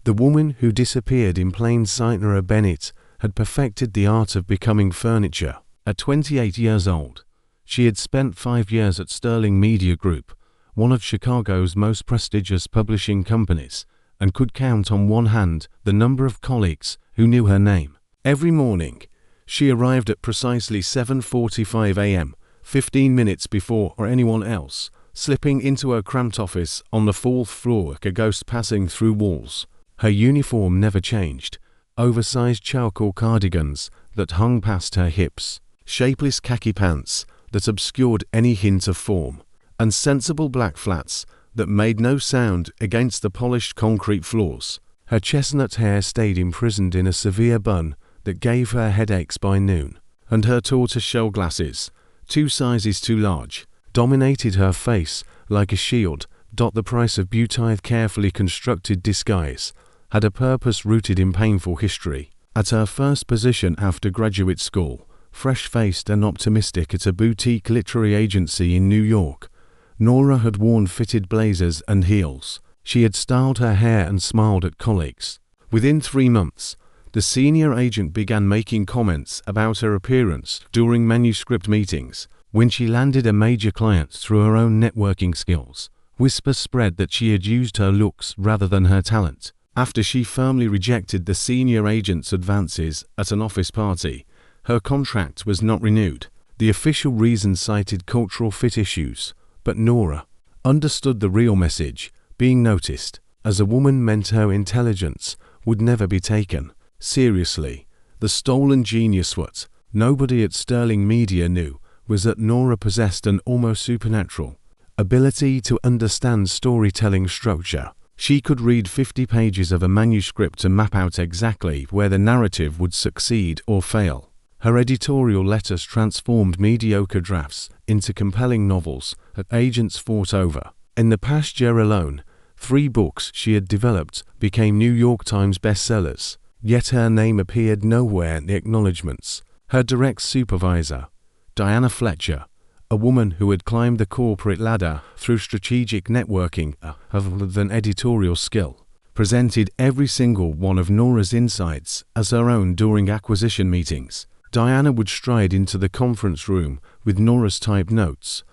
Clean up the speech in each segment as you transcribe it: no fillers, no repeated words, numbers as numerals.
The woman who disappeared in plain sight, Nora Bennett, had perfected the art of becoming furniture. At 28 years old, she had spent 5 years at Sterling Media Group, one of Chicago's most prestigious publishing companies, and could count on one hand the number of colleagues who knew her name. Every morning, she arrived at precisely 7:45 a.m., 15 minutes before or anyone else, slipping into her cramped office on the 4th floor like a ghost passing through walls. Her uniform never changed: oversized charcoal cardigans that hung past her hips, shapeless khaki pants that obscured any hint of form, and sensible black flats that made no sound against the polished concrete floors. Her chestnut hair stayed imprisoned in a severe bun that gave her headaches by noon, and her tortoiseshell glasses, 2 sizes too large, dominated her face like a shield. The price of beauty, carefully constructed disguise, had a purpose rooted in painful history. At her first position after graduate school, fresh-faced and optimistic at a boutique literary agency in New York, Nora had worn fitted blazers and heels. She had styled her hair and smiled at colleagues. Within 3 months, the senior agent began making comments about her appearance during manuscript meetings. When she landed a major client through her own networking skills, whispers spread that she had used her looks rather than her talent. After she firmly rejected the senior agent's advances at an office party, her contract was not renewed. The official reason cited cultural fit issues, but Nora understood the real message. Being noticed as a woman meant her intelligence would never be taken seriously. The stolen genius what nobody at Sterling Media knew was that Nora possessed an almost supernatural ability to understand storytelling structure. She could read 50 pages of a manuscript and map out exactly where the narrative would succeed or fail. Her editorial letters transformed mediocre drafts into compelling novels that agents fought over. In the past year alone, 3 books she had developed became New York Times bestsellers, yet her name appeared nowhere in the acknowledgments. Her direct supervisor, Diana Fletcher, a woman who had climbed the corporate ladder through strategic networking rather than editorial skill, presented every single one of Nora's insights as her own during acquisition meetings. Diana would stride into the conference room with Nora's typed notes,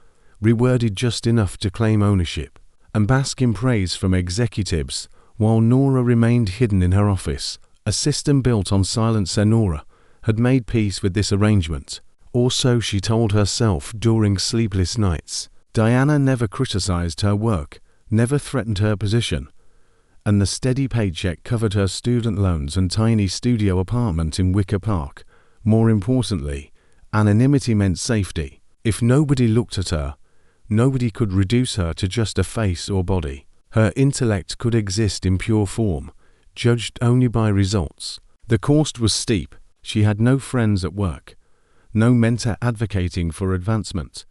reworded just enough to claim ownership, and bask in praise from executives, while Nora remained hidden in her office. A system built on silence. Nora had made peace with this arrangement, or so she told herself during sleepless nights. Diana never criticized her work, never threatened her position, and the steady paycheck covered her student loans and tiny studio apartment in Wicker Park. More importantly, anonymity meant safety. If nobody looked at her, nobody could reduce her to just a face or body. Her intellect could exist in pure form, judged only by results. The cost was steep. She had no friends at work, no mentor advocating for advancement,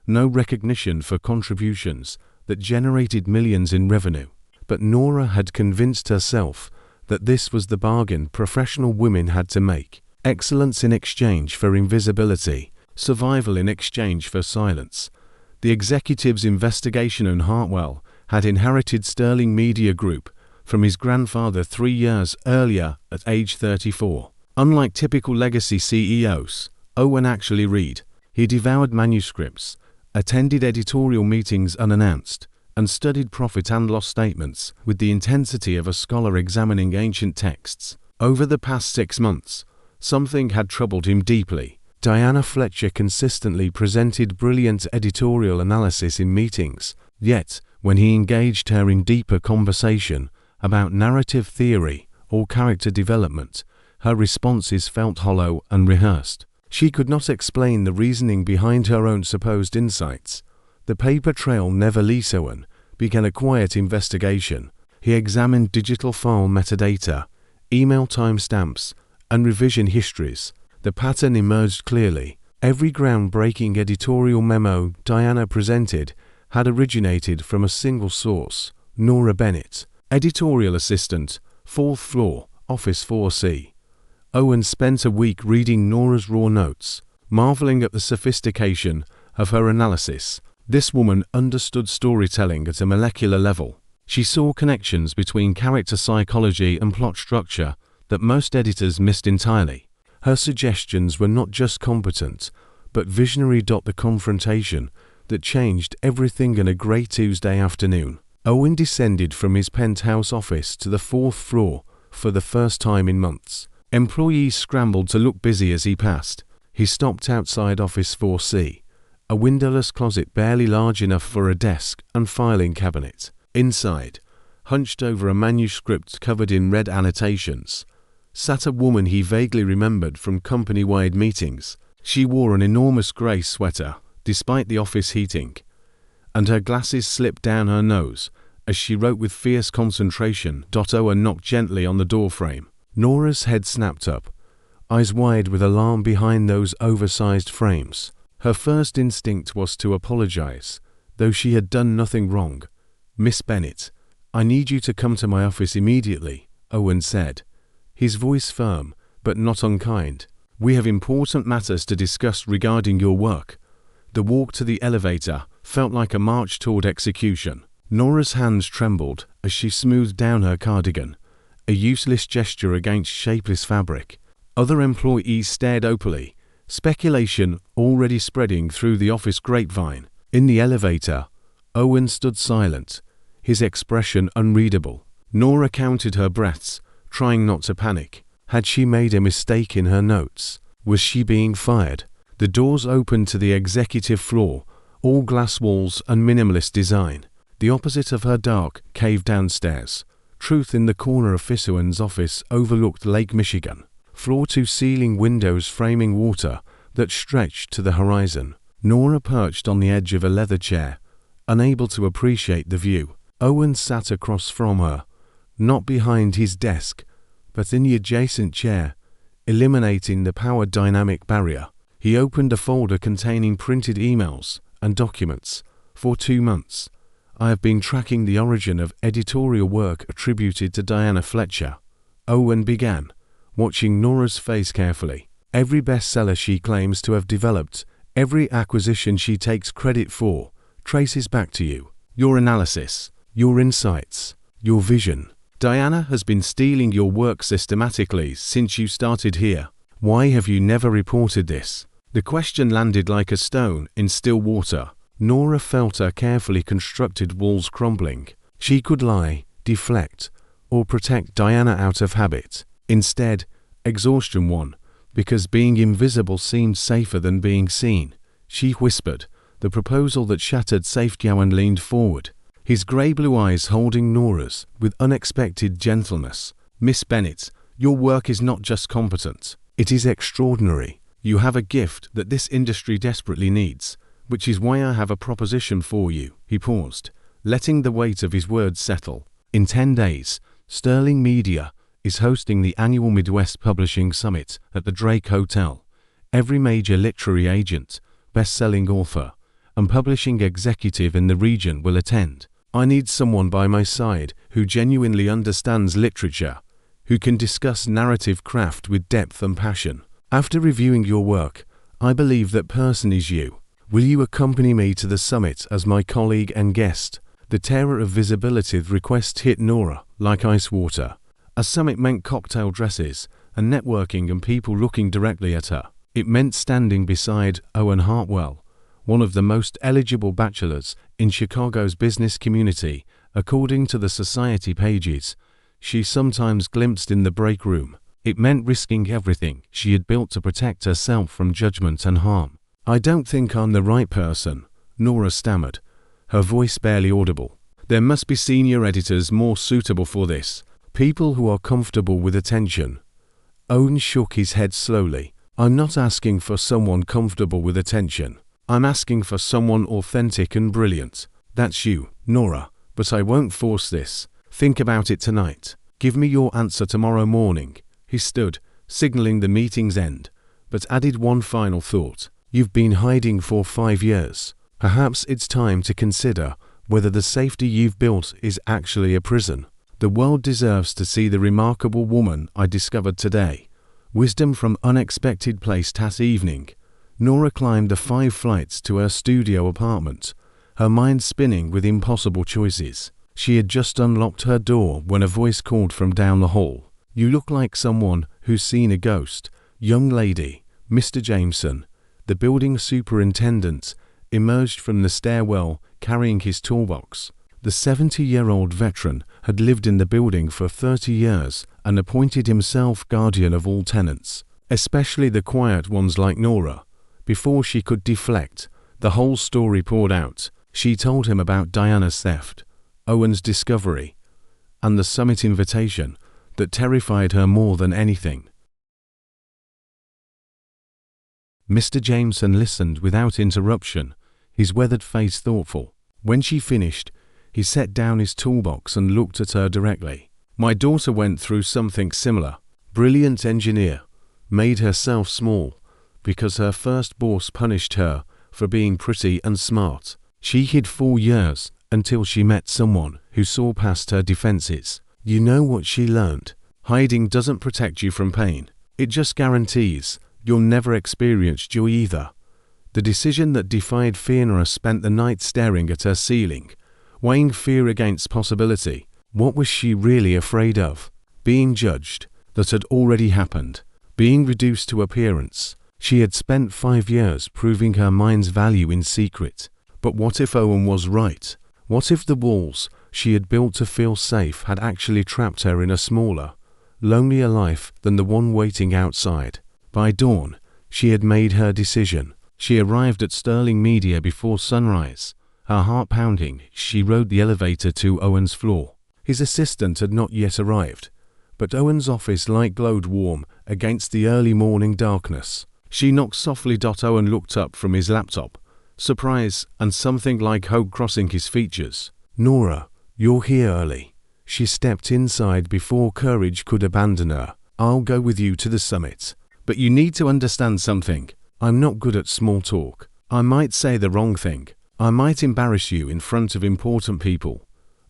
no recognition for contributions that generated millions in revenue. But Nora had convinced herself that this was the bargain professional women had to make: excellence in exchange for invisibility, survival in exchange for silence. The executive's investigation and Hartwell had inherited Sterling Media Group from his grandfather 3 years earlier at age 34. Unlike typical legacy CEOs, Owen actually read. He devoured manuscripts, attended editorial meetings unannounced, and studied profit and loss statements with the intensity of a scholar examining ancient texts. Over the past 6 months, something had troubled him deeply. Diana Fletcher consistently presented brilliant editorial analysis in meetings, yet when he engaged her in deeper conversation about narrative theory or character development, her responses felt hollow and rehearsed. She could not explain the reasoning behind her own supposed insights. The paper trail nevertheless. Owen began a quiet investigation. He examined digital file metadata, email timestamps, and revision histories. The pattern emerged clearly. Every groundbreaking editorial memo Diana presented had originated from a single source: Nora Bennett, editorial assistant, 4th floor, office 4C. Owen spent a week reading Nora's raw notes, marveling at the sophistication of her analysis. This woman understood storytelling at a molecular level. She saw connections between character psychology and plot structure that most editors missed entirely. Her suggestions were not just competent, but visionary. The confrontation that changed everything in a grey Tuesday afternoon. Owen descended from his penthouse office to the 4th floor for the first time in months. Employees scrambled to look busy as he passed. He stopped outside Office 4C, a windowless closet barely large enough for a desk and filing cabinet. Inside, hunched over a manuscript covered in red annotations, sat a woman he vaguely remembered from company-wide meetings. She wore an enormous grey sweater, despite the office heating, and her glasses slipped down her nose as she wrote with fierce concentration. Owen knocked gently on the doorframe. Nora's head snapped up, eyes wide with alarm behind those oversized frames. Her first instinct was to apologize, though she had done nothing wrong. "Miss Bennett, I need you to come to my office immediately," Owen said, his voice firm but not unkind. "We have important matters to discuss regarding your work." The walk to the elevator felt like a march toward execution. Nora's hands trembled as she smoothed down her cardigan, a useless gesture against shapeless fabric. Other employees stared openly, speculation already spreading through the office grapevine. In the elevator, Owen stood silent, his expression unreadable. Nora counted her breaths, trying not to panic. Had she made a mistake in her notes? Was she being fired? The doors opened to the executive floor, all glass walls and minimalist design. The opposite of her dark, cave downstairs. Truth in the corner of Fissuan's office overlooked Lake Michigan. Floor-to-ceiling windows framing water that stretched to the horizon. Nora perched on the edge of a leather chair, unable to appreciate the view. Owen sat across from her, not behind his desk, but in the adjacent chair, eliminating the power dynamic barrier. He opened a folder containing printed emails and documents. "For 2 months, I have been tracking the origin of editorial work attributed to Diana Fletcher," Owen began, watching Nora's face carefully. "Every bestseller she claims to have developed, every acquisition she takes credit for, traces back to you. Your analysis, your insights, your vision. Diana has been stealing your work systematically since you started here. Why have you never reported this?" The question landed like a stone in still water. Nora felt her carefully constructed walls crumbling. She could lie, deflect, or protect Diana out of habit. Instead, exhaustion won, because being invisible seemed safer than being seen. She whispered, the proposal that shattered safety. Owen leaned forward, his grey-blue eyes holding Nora's with unexpected gentleness. "Miss Bennett, your work is not just competent, it is extraordinary. You have a gift that this industry desperately needs, which is why I have a proposition for you." He paused, letting the weight of his words settle. In 10 days, Sterling Media is hosting the annual Midwest Publishing Summit at the Drake Hotel. Every major literary agent, best-selling author, and publishing executive in the region will attend. I need someone by my side who genuinely understands literature, who can discuss narrative craft with depth and passion. After reviewing your work, I believe that person is you. Will you accompany me to the summit as my colleague and guest? The terror of visibility request hit Nora like ice water. A summit meant cocktail dresses and networking and people looking directly at her. It meant standing beside Owen Hartwell, one of the most eligible bachelors in Chicago's business community, according to the society pages she sometimes glimpsed in the break room. It meant risking everything she had built to protect herself from judgment and harm. "I don't think I'm the right person," Nora stammered, her voice barely audible. "There must be senior editors more suitable for this, people who are comfortable with attention." Owen shook his head slowly. "I'm not asking for someone comfortable with attention. I'm asking for someone authentic and brilliant. That's you, Nora, but I won't force this. Think about it tonight. Give me your answer tomorrow morning." He stood, signaling the meeting's end, but added one final thought. "You've been hiding for 5 years. Perhaps it's time to consider whether the safety you've built is actually a prison. The world deserves to see the remarkable woman I discovered today." Wisdom from unexpected place. That evening, Nora climbed the 5 flights to her studio apartment, her mind spinning with impossible choices. She had just unlocked her door when a voice called from down the hall. "You look like someone who's seen a ghost, young lady." Mr. Jameson, the building superintendent, emerged from the stairwell carrying his toolbox. The 70-year-old veteran had lived in the building for 30 years and appointed himself guardian of all tenants, especially the quiet ones like Nora. Before she could deflect, the whole story poured out. She told him about Diana's theft, Owen's discovery, and the summit invitation that terrified her more than anything. Mr. Jameson listened without interruption, his weathered face thoughtful. When she finished, he set down his toolbox and looked at her directly. "My daughter went through something similar. Brilliant engineer, made herself small because her first boss punished her for being pretty and smart. She hid 4 years until she met someone who saw past her defenses. You know what she learned? Hiding doesn't protect you from pain. It just guarantees you'll never experience joy either." The decision that defied Fiona spent the night staring at her ceiling, weighing fear against possibility. What was she really afraid of? Being judged, that had already happened. Being reduced to appearance. She had spent 5 years proving her mind's value in secret. But what if Owen was right? What if the walls she had built to feel safe had actually trapped her in a smaller, lonelier life than the one waiting outside? By dawn, she had made her decision. She arrived at Sterling Media before sunrise. Her heart pounding, she rode the elevator to Owen's floor. His assistant had not yet arrived, but Owen's office light glowed warm against the early morning darkness. She knocked softly. Owen looked up from his laptop, surprise and something like hope crossing his features. "Nora, you're here early." She stepped inside before courage could abandon her. "I'll go with you to the summit. But you need to understand something. I'm not good at small talk. I might say the wrong thing. I might embarrass you in front of important people."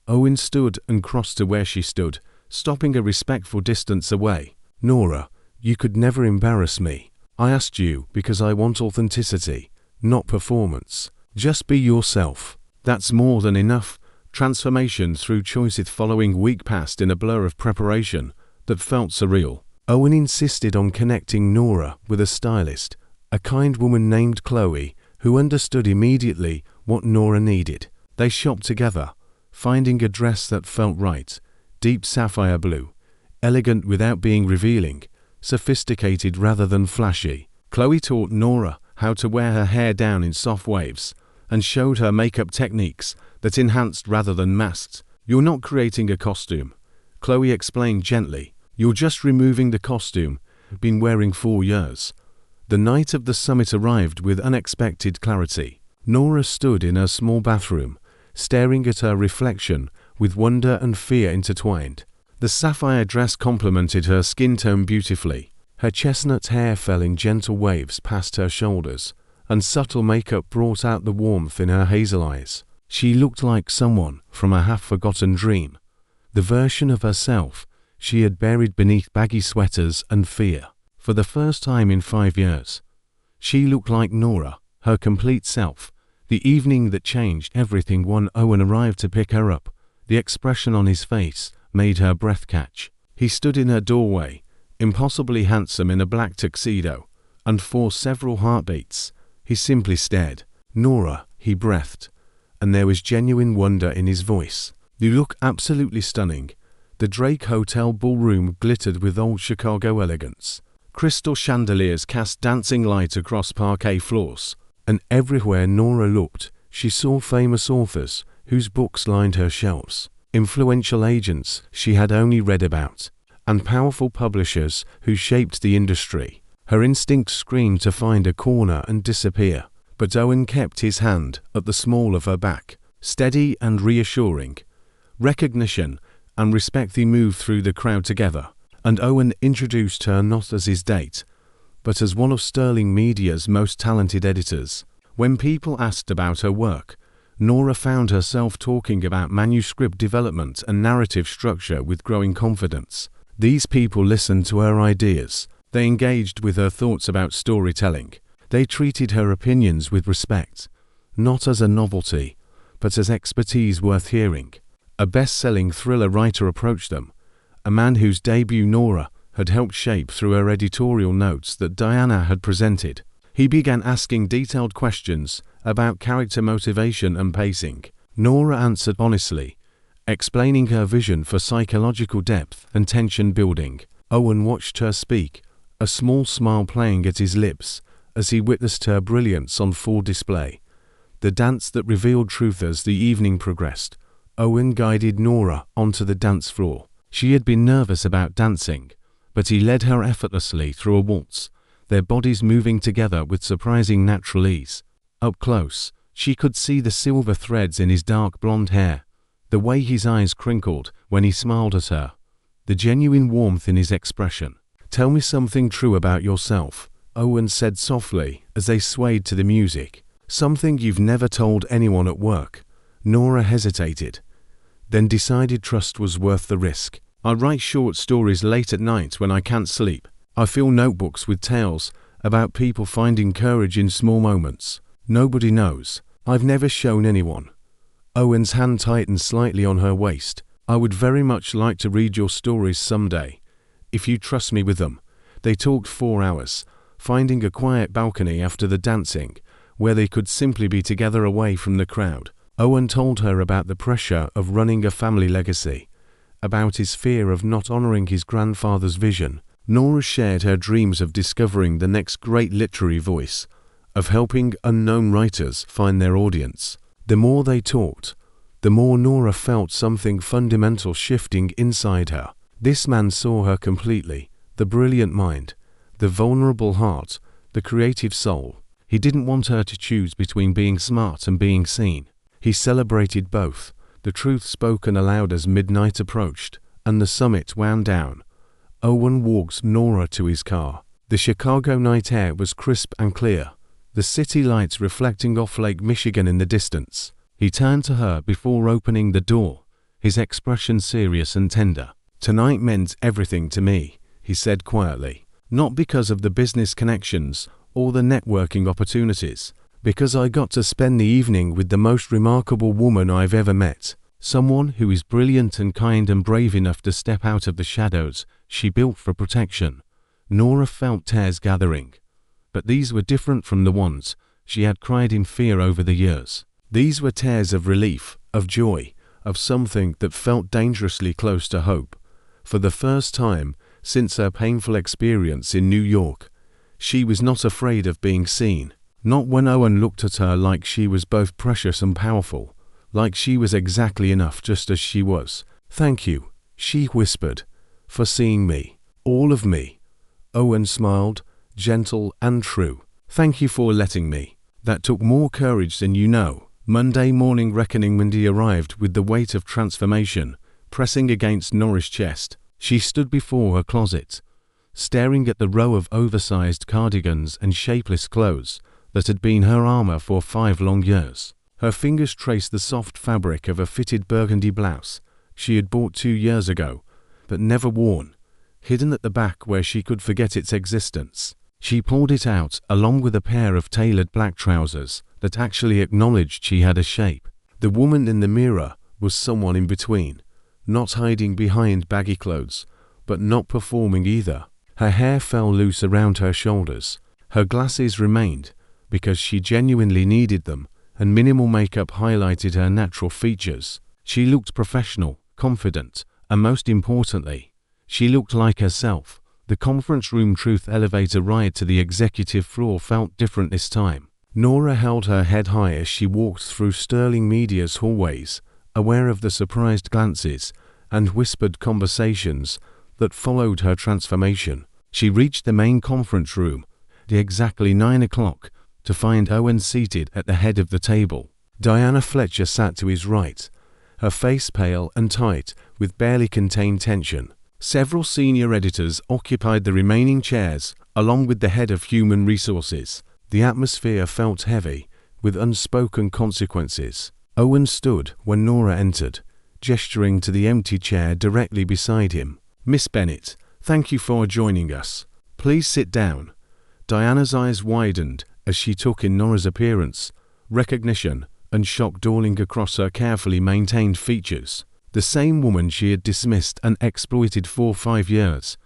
Owen stood and crossed to where she stood, stopping a respectful distance away. "Nora, you could never embarrass me. I asked you because I want authenticity, not performance. Just be yourself. That's more than enough." Transformation through choice. Following week passed in a blur of preparation that felt surreal. Owen insisted on connecting Nora with a stylist, a kind woman named Chloe, who understood immediately what Nora needed. They shopped together, finding a dress that felt right, deep sapphire blue, elegant without being revealing, sophisticated rather than flashy. Chloe taught Nora how to wear her hair down in soft waves and showed her makeup techniques that enhanced rather than masked. "You're not creating a costume," Chloe explained gently. "You're just removing the costume you've been wearing 4 years. The night of the summit arrived with unexpected clarity. Nora stood in her small bathroom, staring at her reflection with wonder and fear intertwined. The sapphire dress complemented her skin tone beautifully. Her chestnut hair fell in gentle waves past her shoulders, and subtle makeup brought out the warmth in her hazel eyes. She looked like someone from a half-forgotten dream, the version of herself she had buried beneath baggy sweaters and fear. For the first time in 5 years, she looked like Nora, her complete self. The evening that changed everything. When Owen arrived to pick her up, the expression on his face made her breath catch. He stood in her doorway, impossibly handsome in a black tuxedo, and for several heartbeats, he simply stared. "Nora," he breathed, and there was genuine wonder in his voice. "You look absolutely stunning." The Drake Hotel ballroom glittered with old Chicago elegance. Crystal chandeliers cast dancing light across parquet floors, and everywhere Nora looked, she saw famous authors whose books lined her shelves, influential agents she had only read about, and powerful publishers who shaped the industry. Her instinct screamed to find a corner and disappear, but Owen kept his hand at the small of her back, steady and reassuring. Recognition and respect. They moved through the crowd together, and Owen introduced her not as his date, but as one of Sterling Media's most talented editors. When people asked about her work, Nora found herself talking about manuscript development and narrative structure with growing confidence. These people listened to her ideas. They engaged with her thoughts about storytelling. They treated her opinions with respect, not as a novelty, but as expertise worth hearing. A best-selling thriller writer approached them, a man whose debut Nora had helped shape through her editorial notes that Diana had presented. He began asking detailed questions about character motivation and pacing. Nora answered honestly, explaining her vision for psychological depth and tension building. Owen watched her speak, a small smile playing at his lips as he witnessed her brilliance on full display. The dance that revealed truth. As the evening progressed, Owen guided Nora onto the dance floor. She had been nervous about dancing, but he led her effortlessly through a waltz, their bodies moving together with surprising natural ease. Up close, she could see the silver threads in his dark blonde hair, the way his eyes crinkled when he smiled at her, the genuine warmth in his expression. "Tell me something true about yourself," Owen said softly as they swayed to the music. "Something you've never told anyone at work." Nora hesitated, then decided trust was worth the risk. "I write short stories late at night when I can't sleep. I fill notebooks with tales about people finding courage in small moments. Nobody knows. I've never shown anyone." Owen's hand tightened slightly on her waist. "I would very much like to read your stories someday, if you trust me with them." They talked 4 hours, finding a quiet balcony after the dancing, where they could simply be together away from the crowd. Owen told her about the pressure of running a family legacy, about his fear of not honoring his grandfather's vision. Nora shared her dreams of discovering the next great literary voice, of helping unknown writers find their audience. The more they talked, the more Nora felt something fundamental shifting inside her. This man saw her completely, the brilliant mind, the vulnerable heart, the creative soul. He didn't want her to choose between being smart and being seen. He celebrated both, the truth spoken aloud as midnight approached, and the summit wound down. Owen walked Nora to his car. The Chicago night air was crisp and clear, the city lights reflecting off Lake Michigan in the distance. He turned to her before opening the door, his expression serious and tender. "Tonight meant everything to me," he said quietly. "Not because of the business connections or the networking opportunities, because I got to spend the evening with the most remarkable woman I've ever met. Someone who is brilliant and kind and brave enough to step out of the shadows she built for protection." Nora felt tears gathering, but these were different from the ones she had cried in fear over the years. These were tears of relief, of joy, of something that felt dangerously close to hope. For the first time since her painful experience in New York, she was not afraid of being seen. Not when Owen looked at her like she was both precious and powerful, like she was exactly enough just as she was. "Thank you," she whispered, "for seeing me. All of me." Owen smiled, gentle and true. "Thank you for letting me. That took more courage than you know." Monday morning reckoning Mindy arrived with the weight of transformation pressing against Nora's chest. She stood before her closet, staring at the row of oversized cardigans and shapeless clothes that had been her armor for 5 long years. Her fingers traced the soft fabric of a fitted burgundy blouse she had bought 2 years ago, but never worn, hidden at the back where she could forget its existence. She pulled it out along with a pair of tailored black trousers that actually acknowledged she had a shape. The woman in the mirror was someone in between, not hiding behind baggy clothes, but not performing either. Her hair fell loose around her shoulders. Her glasses remained, because she genuinely needed them, and minimal makeup highlighted her natural features. She looked professional, confident, and most importantly, she looked like herself. The conference room truth elevator ride to the executive floor felt different this time. Nora held her head high as she walked through Sterling Media's hallways, aware of the surprised glances and whispered conversations that followed her transformation. She reached the main conference room at exactly 9 o'clock to find Owen seated at the head of the table. Diana Fletcher sat to his right, her face pale and tight with barely contained tension. Several senior editors occupied the remaining chairs, along with the head of human resources. The atmosphere felt heavy, with unspoken consequences. Owen stood when Nora entered, gesturing to the empty chair directly beside him. "Miss Bennett, thank you for joining us. Please sit down." Diana's eyes widened as she took in Nora's appearance, recognition, and shock dawning across her carefully maintained features. The same woman she had dismissed and exploited for 5 years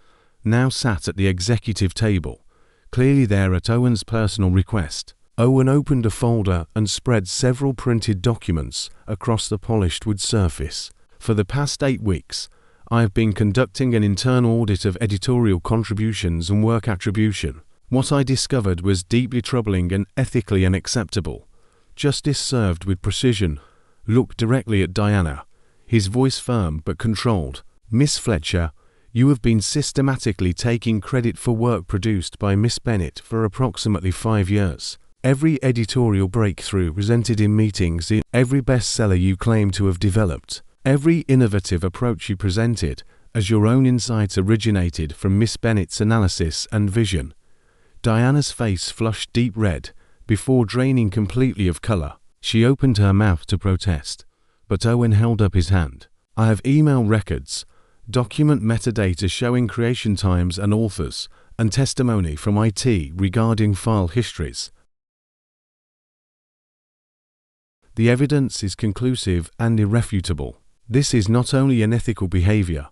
now sat at the executive table, clearly there at Owen's personal request. Owen opened a folder and spread several printed documents across the polished wood surface. For the past 8 weeks, I have been conducting an internal audit of editorial contributions and work attribution. What I discovered was deeply troubling and ethically unacceptable. Justice served with precision. Looked directly at Diana, his voice firm but controlled. Miss Fletcher, you have been systematically taking credit for work produced by Miss Bennet for approximately 5 years. Every editorial breakthrough presented in meetings, every bestseller you claim to have developed, every innovative approach you presented as your own insights originated from Miss Bennet's analysis and vision. Diana's face flushed deep red before draining completely of color. She opened her mouth to protest, but Owen held up his hand. I have email records, document metadata showing creation times and authors, and testimony from IT regarding file histories. The evidence is conclusive and irrefutable. This is not only unethical behavior,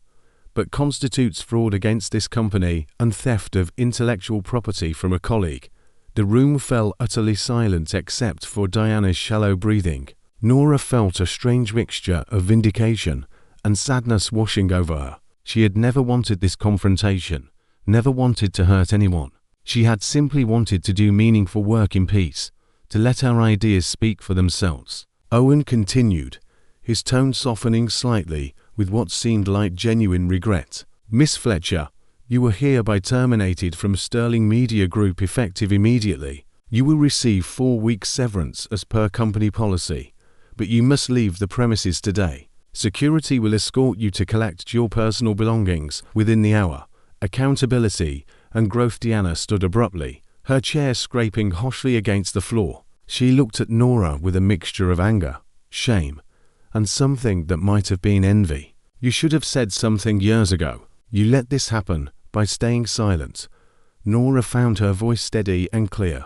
but constitutes fraud against this company and theft of intellectual property from a colleague. The room fell utterly silent except for Diana's shallow breathing. Nora felt a strange mixture of vindication and sadness washing over her. She had never wanted this confrontation, never wanted to hurt anyone. She had simply wanted to do meaningful work in peace, to let her ideas speak for themselves. Owen continued, his tone softening slightly with what seemed like genuine regret. Miss Fletcher, you were hereby terminated from Sterling Media Group effective immediately. You will receive 4 weeks severance as per company policy, but you must leave the premises today. Security will escort you to collect your personal belongings within the hour. Accountability and growth. Diana stood abruptly, her chair scraping harshly against the floor. She looked at Nora with a mixture of anger, shame, and something that might have been envy. You should have said something years ago. You let this happen by staying silent. Nora found her voice steady and clear,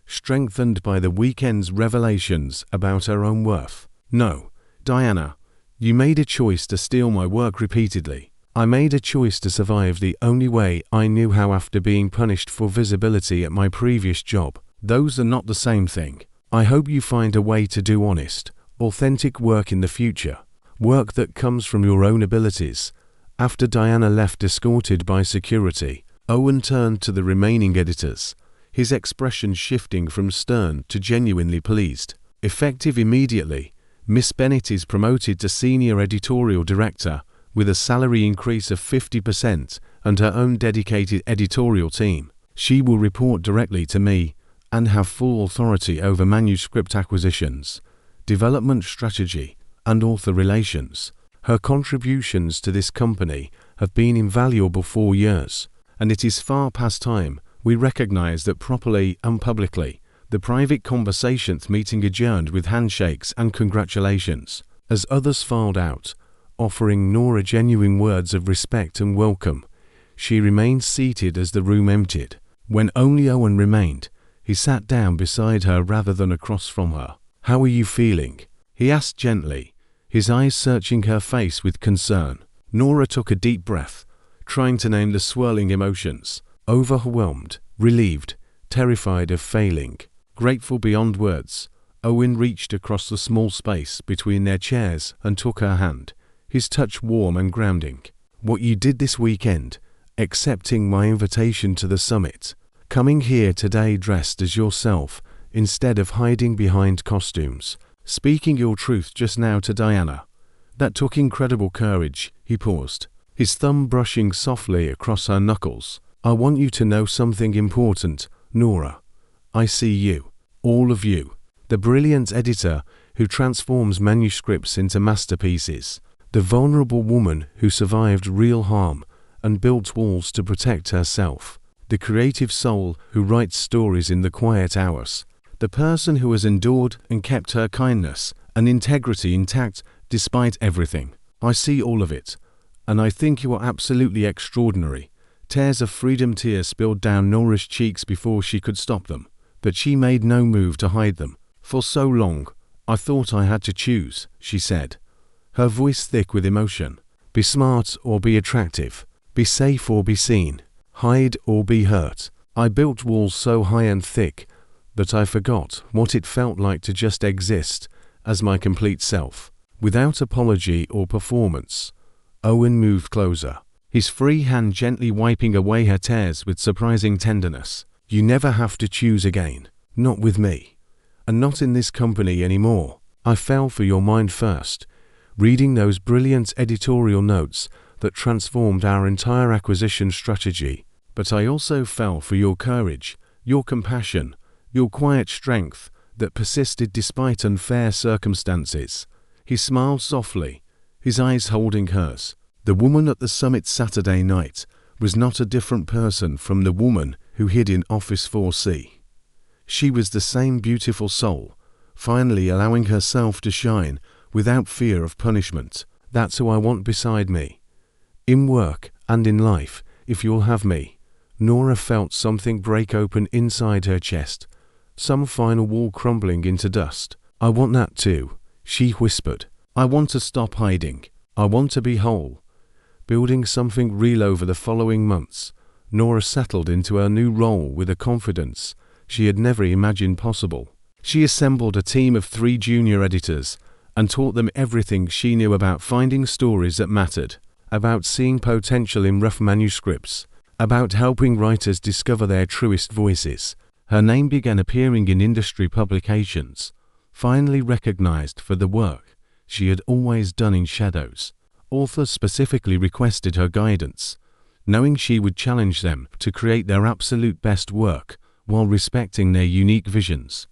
strengthened by the weekend's revelations about her own worth. No, Diana, you made a choice to steal my work repeatedly. I made a choice to survive the only way I knew how after being punished for visibility at my previous job. Those are not the same thing. I hope you find a way to do honest, authentic work in the future. Work that comes from your own abilities. After Diana left escorted by security, Owen turned to the remaining editors, his expression shifting from stern to genuinely pleased. Effective immediately, Miss Bennet is promoted to Senior Editorial Director with a salary increase of 50% and her own dedicated editorial team. She will report directly to me and have full authority over manuscript acquisitions, development strategy, and author relations. Her contributions to this company have been invaluable for years, and it is far past time we recognize that properly and publicly. The private conversations meeting adjourned with handshakes and congratulations. As others filed out, offering Nora genuine words of respect and welcome, she remained seated as the room emptied. When only Owen remained, he sat down beside her rather than across from her. How are you feeling? He asked gently, his eyes searching her face with concern. Nora took a deep breath, trying to name the swirling emotions. Overwhelmed, relieved, terrified of failing. Grateful beyond words, Owen reached across the small space between their chairs and took her hand, his touch warm and grounding. What you did this weekend, accepting my invitation to the summit, coming here today dressed as yourself instead of hiding behind costumes, speaking your truth just now to Diana, that took incredible courage. He paused, his thumb brushing softly across her knuckles. I want you to know something important, Nora. I see you, all of you, the brilliant editor who transforms manuscripts into masterpieces, the vulnerable woman who survived real harm and built walls to protect herself, the creative soul who writes stories in the quiet hours, the person who has endured and kept her kindness and integrity intact despite everything. I see all of it, and I think you are absolutely extraordinary. Tears of freedom. Tears spilled down Nora's cheeks before she could stop them. But she made no move to hide them. For so long, I thought I had to choose, she said. her voice thick with emotion. Be smart or be attractive. Be safe or be seen. Hide or be hurt. I built walls so high and thick that I forgot what it felt like to just exist as my complete self. Without apology or performance, Owen moved closer, his free hand gently wiping away her tears with surprising tenderness. You never have to choose again. Not with me. And not in this company anymore. I fell for your mind first, reading those brilliant editorial notes that transformed our entire acquisition strategy. But I also fell for your courage, your compassion, your quiet strength that persisted despite unfair circumstances. He smiled softly, his eyes holding hers. The woman at the summit Saturday night was not a different person from the woman who hid in Office 4C. She was the same beautiful soul, finally allowing herself to shine without fear of punishment. That's who I want beside me. In work and in life, if you'll have me. Nora felt something break open inside her chest, some final wall crumbling into dust. I want that too, she whispered. I want to stop hiding. I want to be whole. Building something real over the following months, Nora settled into her new role with a confidence she had never imagined possible. She assembled a team of 3 junior editors and taught them everything she knew about finding stories that mattered, about seeing potential in rough manuscripts, about helping writers discover their truest voices. Her name began appearing in industry publications, finally recognized for the work she had always done in shadows. Authors specifically requested her guidance, knowing she would challenge them to create their absolute best work while respecting their unique visions.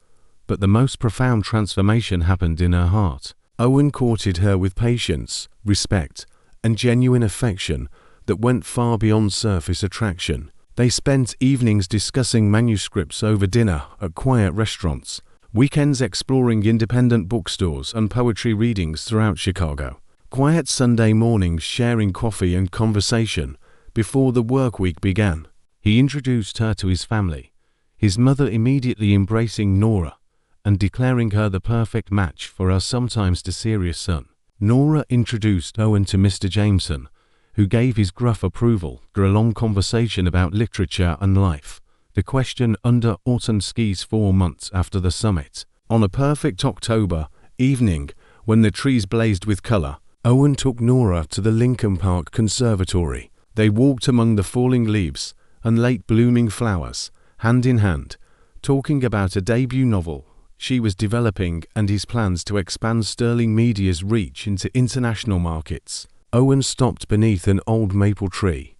But the most profound transformation happened in her heart. Owen courted her with patience, respect, and genuine affection that went far beyond surface attraction. They spent evenings discussing manuscripts over dinner at quiet restaurants, weekends exploring independent bookstores and poetry readings throughout Chicago, quiet Sunday mornings sharing coffee and conversation before the work week began. He introduced her to his family, his mother immediately embracing Nora and declaring her the perfect match for her sometimes mysterious son. Nora introduced Owen to Mr. Jameson, who gave his gruff approval after a long conversation about literature and life. The question under autumn skis 4 months after the summit. On a perfect October evening, when the trees blazed with color, Owen took Nora to the Lincoln Park Conservatory. They walked among the falling leaves and late blooming flowers, hand in hand, talking about a debut novel she was developing and his plans to expand Sterling Media's reach into international markets. Owen stopped beneath an old maple tree,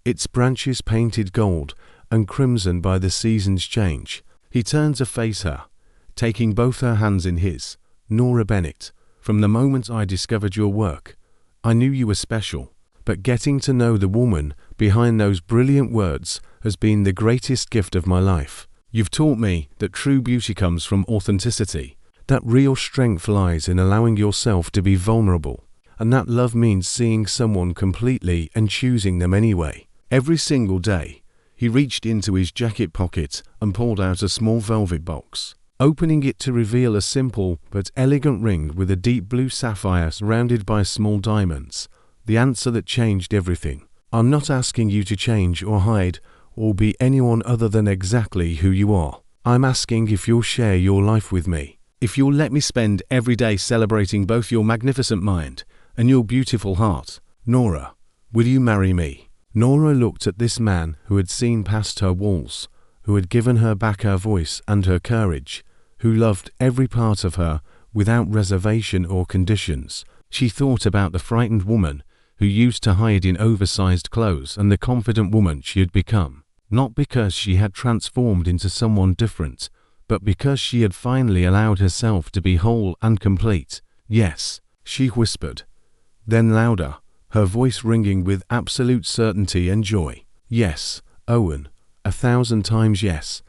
its branches painted gold and crimson by the season's change. He turned to face her, taking both her hands in his. Nora Bennett, from the moment I discovered your work, I knew you were special, but getting to know the woman behind those brilliant words has been the greatest gift of my life. You've taught me that true beauty comes from authenticity, that real strength lies in allowing yourself to be vulnerable, and that love means seeing someone completely and choosing them anyway. Every single day, he reached into his jacket pocket and pulled out a small velvet box, opening it to reveal a simple but elegant ring with a deep blue sapphire surrounded by small diamonds. The answer that changed everything. I'm not asking you to change or hide or be anyone other than exactly who you are. I'm asking if you'll share your life with me, if you'll let me spend every day celebrating both your magnificent mind and your beautiful heart. Nora, will you marry me? Nora looked at this man who had seen past her walls, who had given her back her voice and her courage, who loved every part of her without reservation or conditions. She thought about the frightened woman who used to hide in oversized clothes and the confident woman she had become, not because she had transformed into someone different, but because she had finally allowed herself to be whole and complete. Yes, she whispered. Then louder, her voice ringing with absolute certainty and joy. Yes, Owen, 1,000 times yes,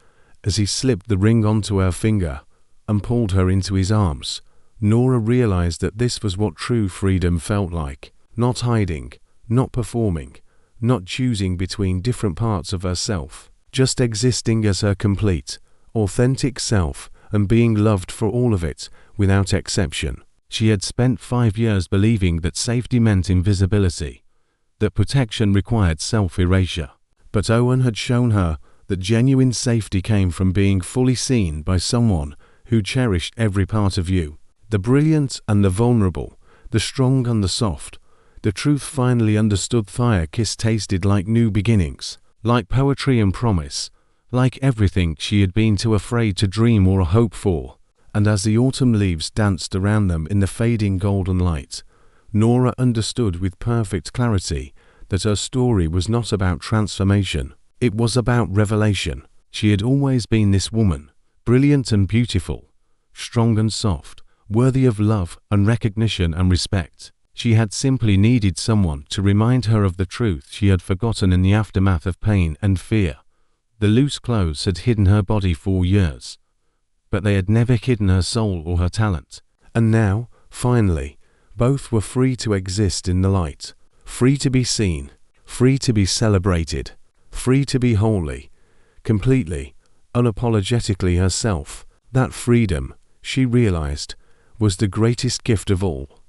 as he slipped the ring onto her finger and pulled her into his arms. Nora realized that this was what true freedom felt like. Not hiding, not performing, not choosing between different parts of herself, just existing as her complete, authentic self and being loved for all of it without exception. She had spent 5 years believing that safety meant invisibility, that protection required self-erasure. But Owen had shown her that genuine safety came from being fully seen by someone who cherished every part of you. The brilliant and the vulnerable, the strong and the soft. The truth finally understood. Fire Kiss tasted like new beginnings, like poetry and promise, like everything she had been too afraid to dream or hope for. And as the autumn leaves danced around them in the fading golden light, Nora understood with perfect clarity that her story was not about transformation. It was about revelation. She had always been this woman, brilliant and beautiful, strong and soft, worthy of love and recognition and respect. She had simply needed someone to remind her of the truth she had forgotten in the aftermath of pain and fear. The loose clothes had hidden her body for years, but they had never hidden her soul or her talent. And now, finally, both were free to exist in the light, free to be seen, free to be celebrated, free to be wholly, completely, unapologetically herself. That freedom, she realized, was the greatest gift of all.